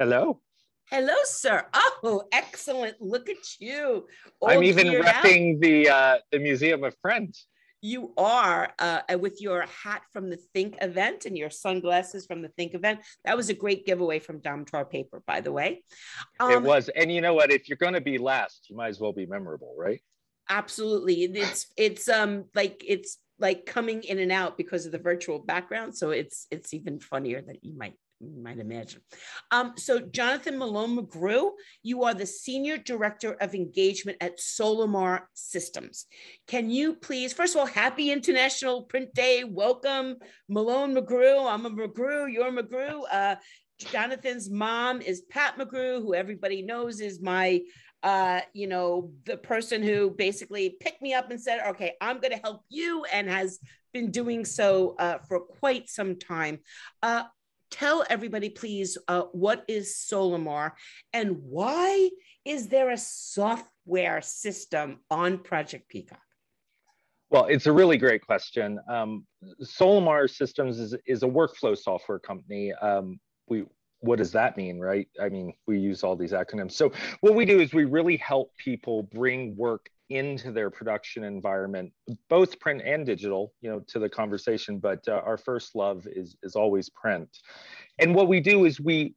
Hello. Hello, sir. Oh, excellent. Look at you, I'm all even geared out. repping the Museum of Friends. You are with your hat from the Think event and your sunglasses from the Think event. That was a great giveaway from Dom Tar Paper, by the way. It Um, was, and you know what? If you're going to be last, you might as well be memorable, right? Absolutely. It's like coming in and out because of the virtual background. So it's even funnier that you might imagine. So Jonathan Malone-McGrew, you are the Senior Director of Engagement at Solimar Systems. Can you please, first of all, happy International Print Day. Welcome, Malone-McGrew. I'm a McGrew, you're McGrew. Jonathan's mom is Pat McGrew, who everybody knows is my the person who basically picked me up and said, okay, I'm going to help you, and has been doing so for quite some time. Tell everybody, please, what is Solimar and why is there a software system on Project Peacock? Well, it's a really great question. Solimar Systems is a workflow software company. We What does that mean, right? I mean, we use all these acronyms. So what we do is we really help people bring work into their production environment, both print and digital, to the conversation. But our first love is always print. And what we do is we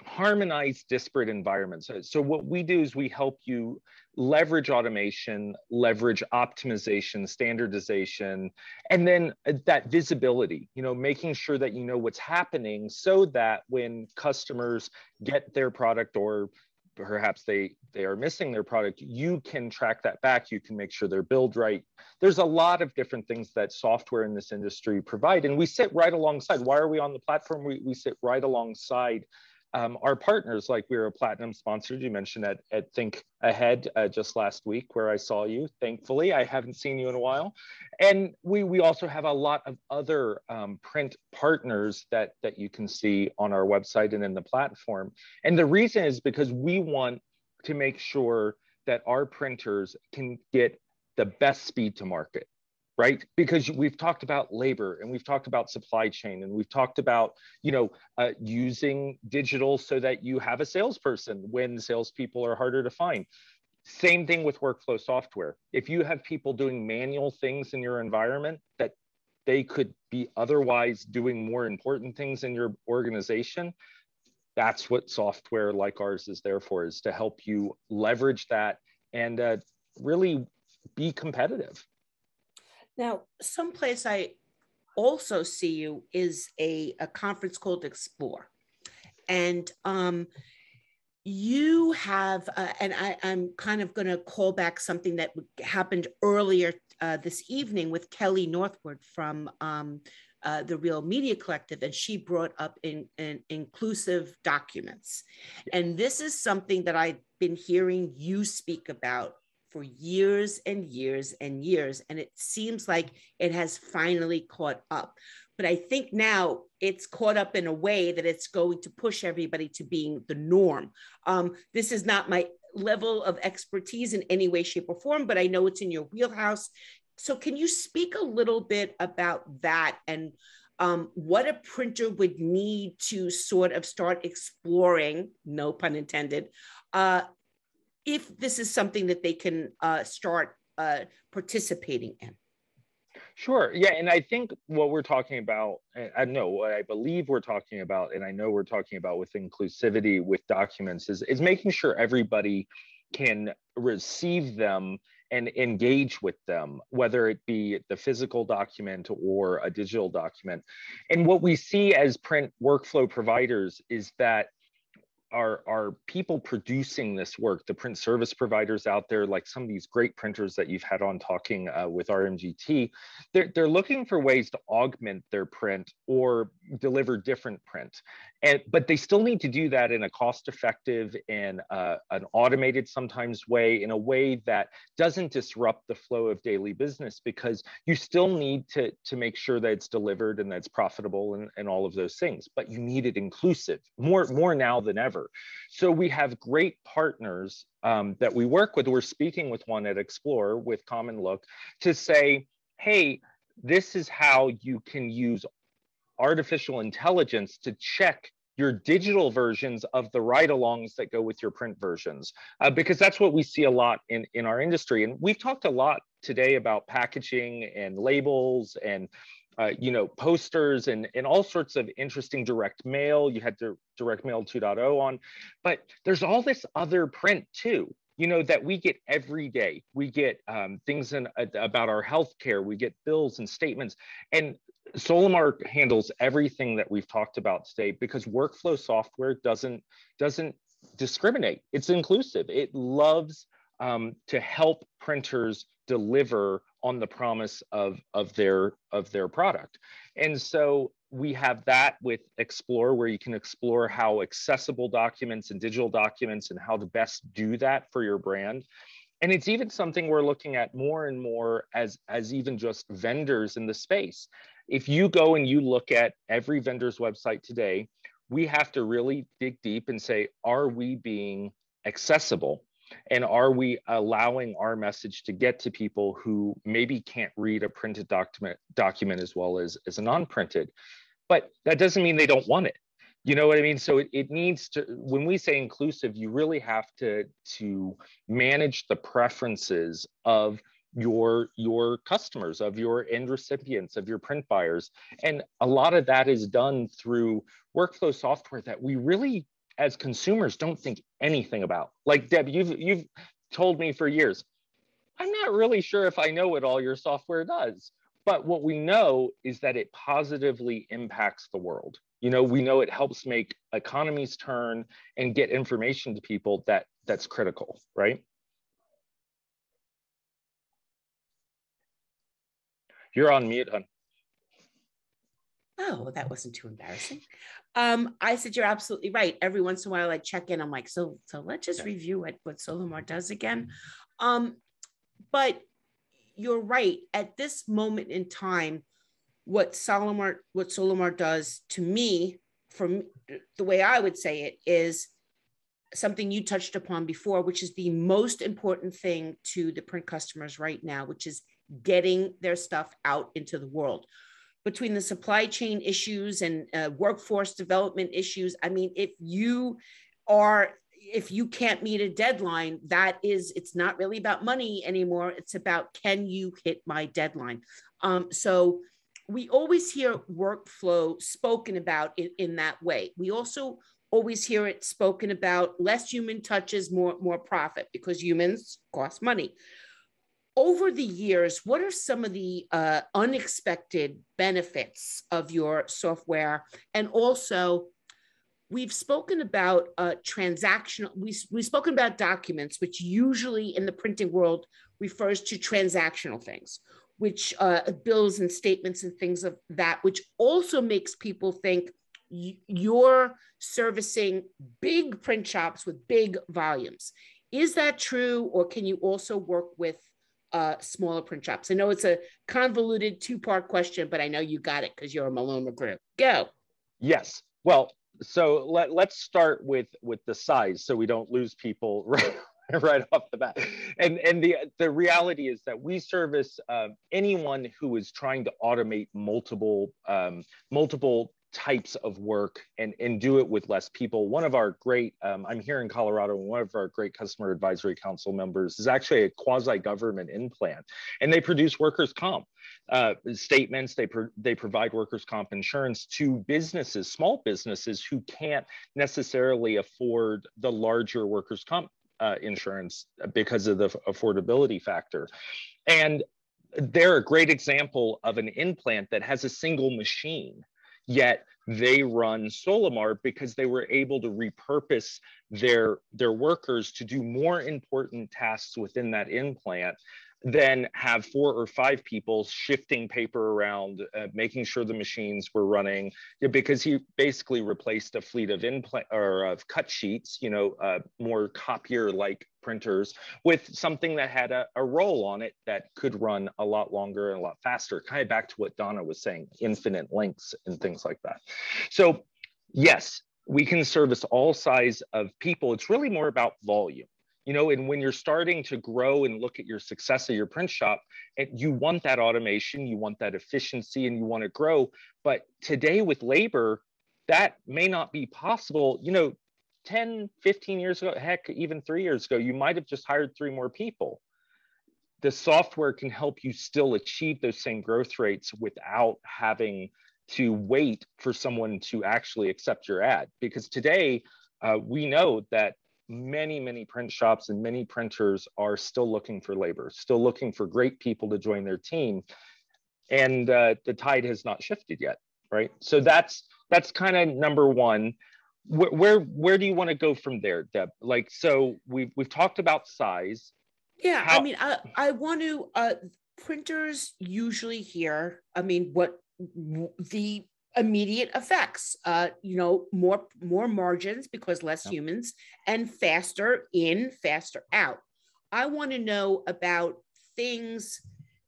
harmonize disparate environments. So what we do is we help you leverage automation, leverage optimization, standardization, and then that visibility, making sure that you know what's happening so that when customers get their product, or perhaps they are missing their product, you can track that back. You can make sure they're billed right. There's a lot of different things that software in this industry provide, and we sit right alongside. Why are we on the platform? We sit right alongside our partners. Like, we were a platinum sponsor, you mentioned, at Think Ahead just last week, where I saw you. Thankfully, I haven't seen you in a while. And we also have a lot of other print partners that you can see on our website and in the platform. And the reason is because we want to make sure that our printers can get the best speed to market, right? Because we've talked about labor, and we've talked about supply chain, and we've talked about, using digital so that you have a salesperson when salespeople are harder to find. Same thing with workflow software. If you have people doing manual things in your environment that they could be otherwise doing more important things in your organization, that's what software like ours is there for, is to help you leverage that and really be competitive. Now, someplace I also see you is a conference called Explore. And you have, and I'm kind of going to call back something that happened earlier this evening with Kelly Northwood from the Real Media Collective, and she brought up in inclusive documents. And this is something that I've been hearing you speak about for years and years and years, and it seems like it has finally caught up. But I think now it's caught up in a way that it's going to push everybody to being the norm. This is not my level of expertise in any way, shape, or form, but I know it's in your wheelhouse. So can you speak a little bit about that, and what a printer would need to sort of start exploring, no pun intended, if this is something that they can start participating in? Sure. Yeah. And I think what we're talking about, I know what I believe we're talking about, and I know we're talking about with inclusivity with documents, is making sure everybody can receive them and engage with them, whether it be the physical document or a digital document. And what we see as print workflow providers is that are people producing this work, the print service providers out there, like some of these great printers that you've had on talking with RMGT, they're looking for ways to augment their print or deliver different print. But they still need to do that in a cost-effective and an automated sometimes way, in a way that doesn't disrupt the flow of daily business, because you still need to make sure that it's delivered and that it's profitable and all of those things. But you need it inclusive, more now than ever. So we have great partners that we work with. We're speaking with one at Explore with Common Look to say, hey, this is how you can use artificial intelligence to check your digital versions of the ride-alongs that go with your print versions, because that's what we see a lot in our industry. And we've talked a lot today about packaging and labels and posters and all sorts of interesting direct mail. You had direct mail 2.0 on, but there's all this other print too, that we get every day. We get things about our healthcare. We get bills and statements. And Solimar handles everything that we've talked about today because workflow software doesn't discriminate. It's inclusive. It loves to help printers deliver on the promise of their product. And so we have that with Explore, where you can explore how accessible documents and digital documents and how to best do that for your brand. And it's even something we're looking at more and more as even just vendors in the space. If you go and you look at every vendor's website today, we have to really dig deep and say, are we being accessible? And are we allowing our message to get to people who maybe can't read a printed document as well as a non-printed? But that doesn't mean they don't want it. You know what I mean? So it needs to, when we say inclusive, you really have to manage the preferences of your customers, of your end recipients, of your print buyers. And a lot of that is done through workflow software that we really, as consumers, don't think anything about. Like, Deb, you've told me for years, I'm not really sure if I know what all your software does. But what we know is that it positively impacts the world. We know it helps make economies turn and get information to people that's critical, right? You're on mute, hon. Oh, well, that wasn't too embarrassing. I said, you're absolutely right. Every once in a while I check in, I'm like, so let's just review what Solimar does again. But you're right. At this moment in time, what Solimar does to me, from the way I would say it, is something you touched upon before, which is the most important thing to the print customers right now, which is getting their stuff out into the world. Between the supply chain issues and workforce development issues, I mean, if you can't meet a deadline, it's not really about money anymore. It's about, can you hit my deadline? So we always hear workflow spoken about in that way. We also always hear it spoken about, less human touches, more profit, because humans cost money. Over the years, what are some of the unexpected benefits of your software? And also, we've spoken about transactional, we've spoken about documents, which usually in the printing world refers to transactional things, which bills and statements and things of that, which also makes people think you're servicing big print shops with big volumes. Is that true? Or can you also work with smaller print shops? I know it's a convoluted two-part question, but I know you got it because you're a Malone-McGrew. Go. Yes. Well, so let's start with the size so we don't lose people right off the bat. And the reality is that we service anyone who is trying to automate multiple types of work and do it with less people. One of our great, I'm here in Colorado, and one of our great customer advisory council members is actually a quasi-government implant, and they produce workers' comp statements. They provide workers' comp insurance to businesses, small businesses who can't necessarily afford the larger workers' comp insurance because of the affordability factor. And they're a great example of an implant that has a single machine, yet they run Solimar because they were able to repurpose their workers to do more important tasks within that implant than have 4 or 5 people shifting paper around, making sure the machines were running, because he basically replaced a fleet of of cut sheets, more copier-like printers, with something that had a roll on it that could run a lot longer and a lot faster, kind of back to what Donna was saying, infinite links and things like that. So yes, we can service all size of people. It's really more about volume. And when you're starting to grow and look at your success of your print shop, you want that automation, you want that efficiency, and you want to grow. But today with labor, that may not be possible. 10, 15 years ago, heck, even 3 years ago, you might have just hired 3 more people. The software can help you still achieve those same growth rates without having to wait for someone to actually accept your ad. Because today, we know that many print shops and many printers are still looking for labor, still looking for great people to join their team. And the tide has not shifted yet, right? So that's kind of number one. Where do you want to go from there, Deb? Like, so we've talked about size. Yeah, I mean, I want to, printers usually hear, I mean, what the immediate effects, more margins because less humans, and faster in, faster out. I want to know about things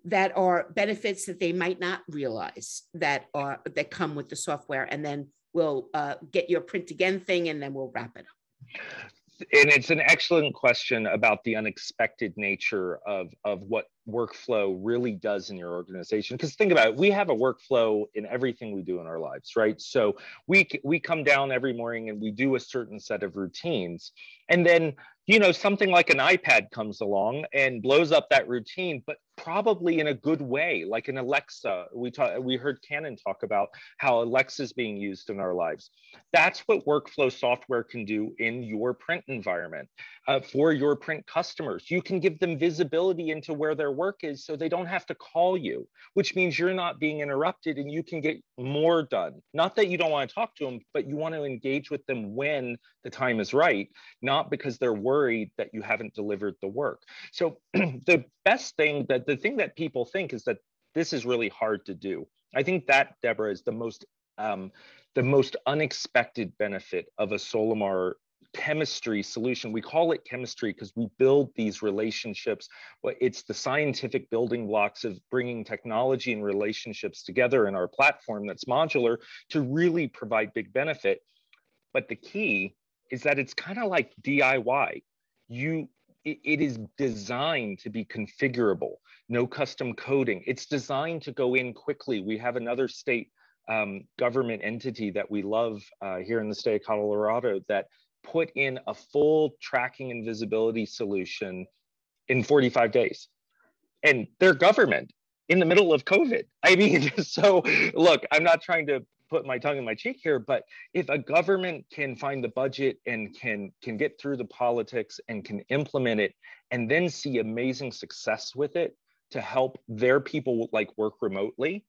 that are benefits that they might not realize that come with the software, and then we'll get your print again thing, and then we'll wrap it up. And it's an excellent question about the unexpected nature of what workflow really does in your organization. Because think about it, we have a workflow in everything we do in our lives, right? So we come down every morning and we do a certain set of routines. And then, something like an iPad comes along and blows up that routine, but probably in a good way, like an Alexa. We heard Canon talk about how Alexa is being used in our lives. That's what workflow software can do in your print environment. For your print customers, you can give them visibility into where their work is so they don't have to call you, which means you're not being interrupted and you can get more done. Not that you don't want to talk to them, but you want to engage with them when the time is right, not because they're worried that you haven't delivered the work. So the thing that people think is that this is really hard to do. I think that, Deborah, is the most unexpected benefit of a Solimar chemistry solution. We call it chemistry because we build these relationships. It's the scientific building blocks of bringing technology and relationships together in our platform that's modular to really provide big benefit. But the key is that it's kind of like DIY. It is designed to be configurable, no custom coding. It's designed to go in quickly. We have another state government entity that we love here in the state of Colorado that put in a full tracking and visibility solution in 45 days. And their government in the middle of COVID. I mean, so look, I'm not trying to put my tongue in my cheek here, but if a government can find the budget and can get through the politics and can implement it and then see amazing success with it to help their people like work remotely,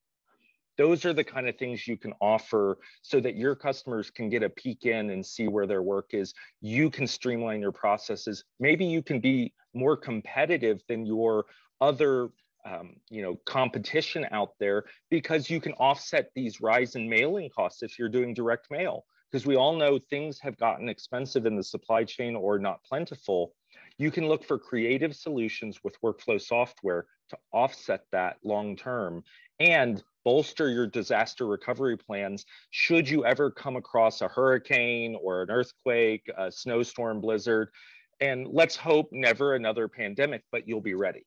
those are the kind of things you can offer so that your customers can get a peek in and see where their work is. You can streamline your processes. Maybe you can be more competitive than your other competition out there because you can offset these rise in mailing costs if you're doing direct mail. Because we all know things have gotten expensive in the supply chain or not plentiful. You can look for creative solutions with workflow software to offset that long term and bolster your disaster recovery plans should you ever come across a hurricane or an earthquake, a snowstorm, blizzard, and let's hope never another pandemic, but you'll be ready.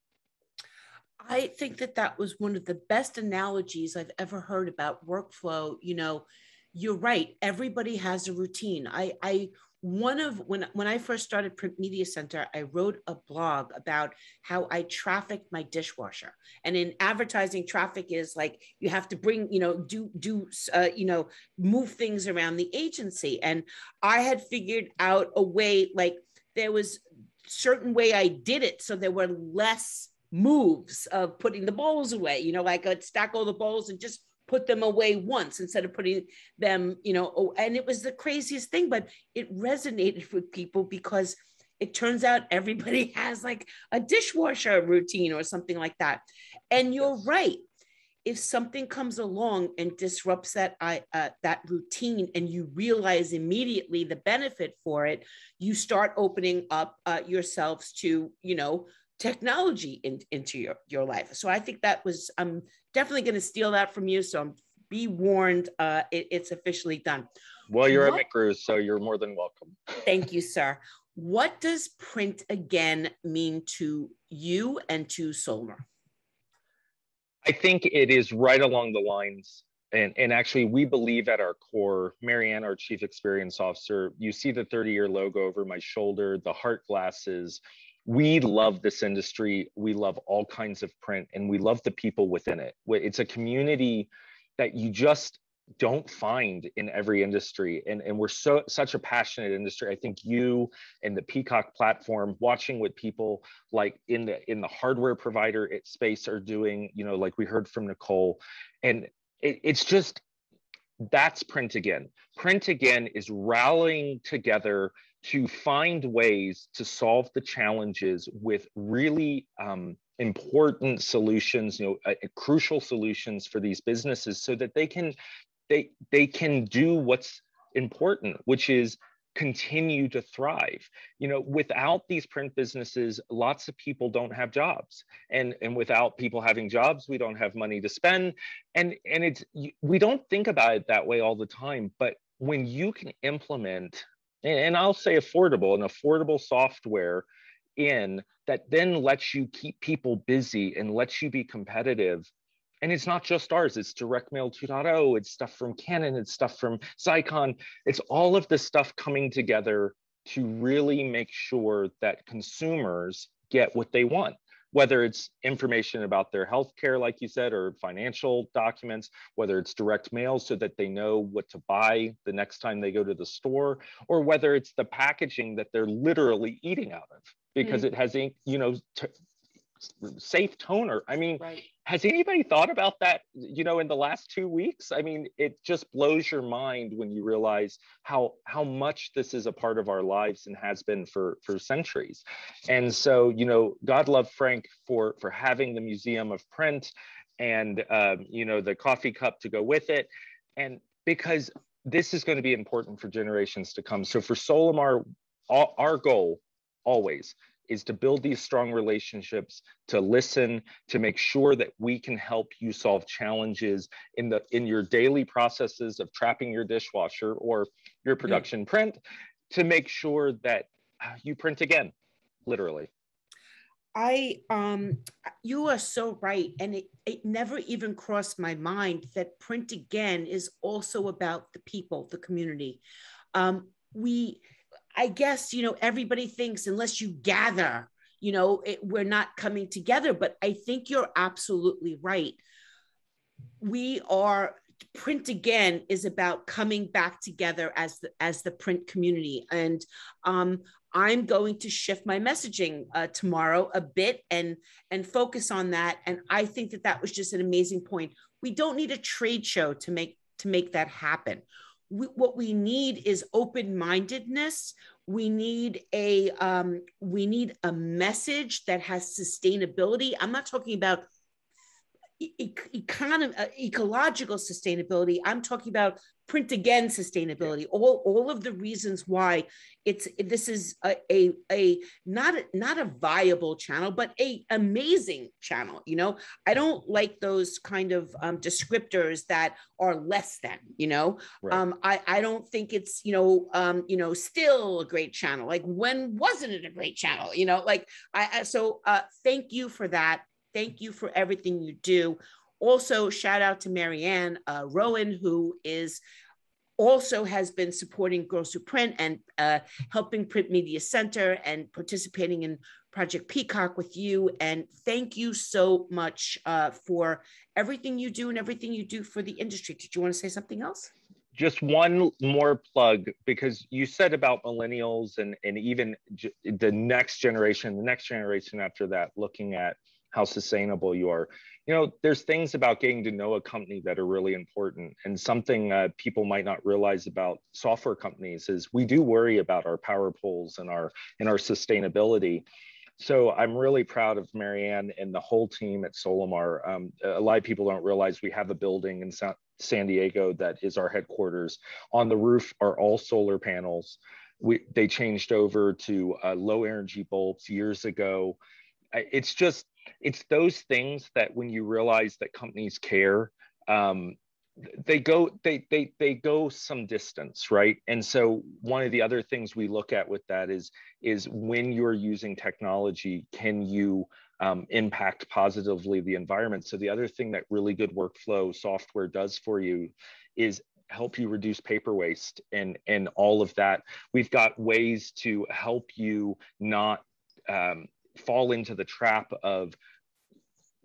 I think that was one of the best analogies I've ever heard about workflow. You're right. Everybody has a routine. When I first started Print Media Center, I wrote a blog about how I trafficked my dishwasher. And in advertising, traffic is like you have to bring, move things around the agency. And I had figured out a way, like there was a certain way I did it, so there were less moves of putting the bowls away. Like I'd stack all the bowls and just put them away once instead of putting them, and it was the craziest thing, but it resonated with people because it turns out everybody has like a dishwasher routine or something like that. And you're right. If something comes along and disrupts that routine and you realize immediately the benefit for it, you start opening up yourselves to, technology into your life. So I think that was, I'm definitely going to steal that from you. So be warned, it's officially done. Well, you're at McGrew, so you're more than welcome. Thank you, sir. What does print again mean to you and to Solimar? I think it is right along the lines And actually, we believe at our core, Marianne, our Chief Experience Officer, you see the 30-year logo over my shoulder, the heart glasses. We love this industry. We love all kinds of print, and we love the people within it. It's a community that you just don't find in every industry. And we're such a passionate industry. I think you and the Peacock platform, watching what people like in the hardware provider space are doing, like we heard from Nicole, and it's just, that's print again. Print again is rallying together to find ways to solve the challenges with really important solutions, crucial solutions for these businesses, so that they can do what's important, which is continue to thrive. Without these print businesses, lots of people don't have jobs, and without people having jobs, we don't have money to spend, and we don't think about it that way all the time. But when you can implement, and I'll say affordable software in that then lets you keep people busy and lets you be competitive. And it's not just ours, it's Direct Mail 2.0, it's stuff from Canon, it's stuff from Zycon. It's all of this stuff coming together to really make sure that consumers get what they want, whether it's information about their healthcare, like you said, or financial documents, whether it's direct mail so that they know what to buy the next time they go to the store, or whether it's the packaging that they're literally eating out of because it has ink, safe toner. I mean, right. Has anybody thought about that, in the last 2 weeks? I mean, it just blows your mind when you realize how much this is a part of our lives and has been for centuries. And so, God love Frank for having the Museum of Print and, the coffee cup to go with it. And because this is going to be important for generations to come. So for Solimar, our goal always is to build these strong relationships, to listen, to make sure that we can help you solve challenges in your daily processes of trapping your dishwasher or your production print, to make sure that you print again, literally. You are so right. And it never even crossed my mind that print again is also about the people, the community. I guess, everybody thinks unless you gather, we're not coming together, but I think you're absolutely right. Print again is about coming back together as the print community. And I'm going to shift my messaging tomorrow a bit and focus on that. And I think that was just an amazing point. We don't need a trade show to make that happen. What we need is open-mindedness. We need a message that has sustainability. I'm not talking about ecological sustainability. I'm talking about print again sustainability. All of the reasons why this is not a viable channel, but a amazing channel. I don't like those kind of descriptors that are less than. Right. I don't think it's still a great channel. Like, when wasn't it a great channel? So thank you for that. Thank you for everything you do. Also, shout out to Marianne Rowan, who also has been supporting Girls Who Print and helping Print Media Center and participating in Project Peacock with you. And thank you so much for everything you do and everything you do for the industry. Did you want to say something else? Just one more plug, because you said about millennials and even the next generation after that, looking at how sustainable you are. There's things about getting to know a company that are really important. And something people might not realize about software companies is we do worry about our power poles and our sustainability. So I'm really proud of Marianne and the whole team at Solimar. A lot of people don't realize we have a building in San Diego that is our headquarters. On the roof are all solar panels. They changed over to low energy bulbs years ago. It's those things that when you realize that companies care, they go some distance, right? And so one of the other things we look at with that is when you're using technology, can you impact positively the environment. So the other thing that really good workflow software does for you is help you reduce paper waste and all of that. We've got ways to help you not fall into the trap of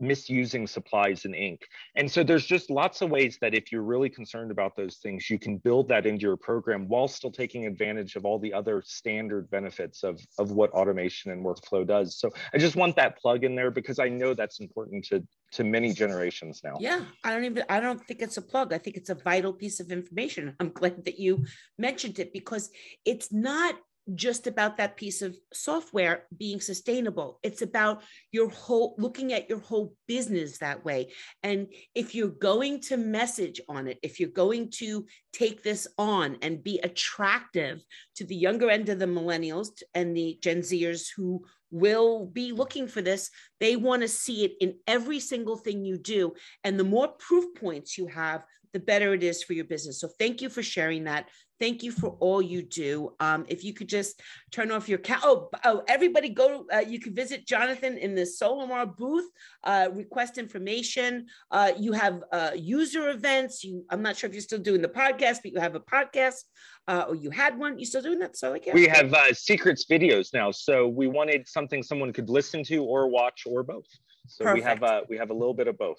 misusing supplies and ink. And so there's just lots of ways that if you're really concerned about those things, you can build that into your program while still taking advantage of all the other standard benefits of what automation and workflow does. So I just want that plug in there because I know that's important to many generations now. Yeah, I don't think it's a plug. I think it's a vital piece of information. I'm glad that you mentioned it because it's not just about that piece of software being sustainable. It's about looking at your whole business that way. And if you're going to message on it, if you're going to take this on and be attractive to the younger end of the millennials and the Gen Zers who will be looking for this, they want to see it in every single thing you do. And the more proof points you have, the better it is for your business. So thank you for sharing that. Thank you for all you do. If you could just turn off your everybody go, you can visit Jonathan in the Solimar booth, request information. You have user events. I'm not sure if you're still doing the podcast, but you have a podcast or you had one. You still doing that? So like, yeah. We have secrets videos now. So we wanted something someone could listen to or watch or both. So Perfect. we have a little bit of both.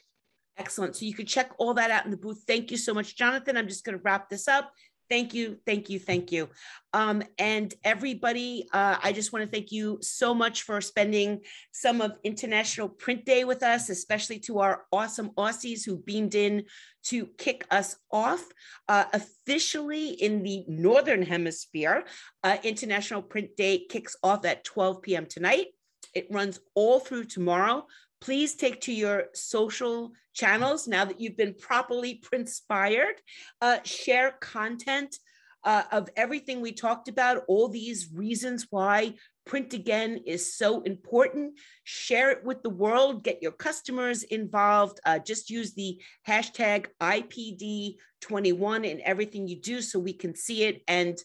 Excellent. So you can check all that out in the booth. Thank you so much, Jonathan. I'm just going to wrap this up. Thank you. Thank you. Thank you. And everybody, I just want to thank you so much for spending some of International Print Day with us, especially to our awesome Aussies who beamed in to kick us off. Officially in the Northern Hemisphere, International Print Day kicks off at 12 p.m. tonight. It runs all through tomorrow. Please take to your social channels now that you've been properly print-inspired. Share content of everything we talked about, all these reasons why print again is so important. Share it with the world, get your customers involved. Just use the hashtag IPD21 in everything you do so we can see it, and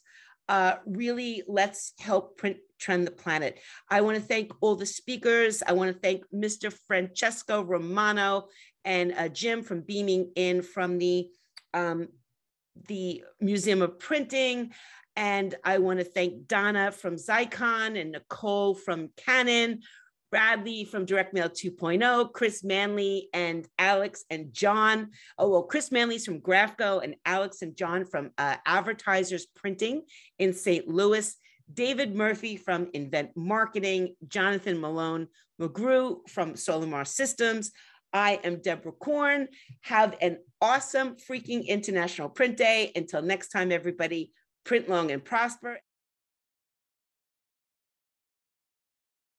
really let's help print trend the planet. I want to thank all the speakers. I want to thank Mr. Francesco Romano and Jim from beaming in from the Museum of Printing. And I want to thank Donna from Zycon and Nicole from Canon, Bradley from Direct Mail 2.0, Chris Manley and Alex and John. Chris Manley's from Graphco and Alex and John from Advertisers Printing in St. Louis. David Murphy from Invent Marketing, Jonathan Malone-McGrew from Solimar Systems. I am Deborah Korn. Have an awesome freaking International Print Day. Until next time, everybody, print long and prosper.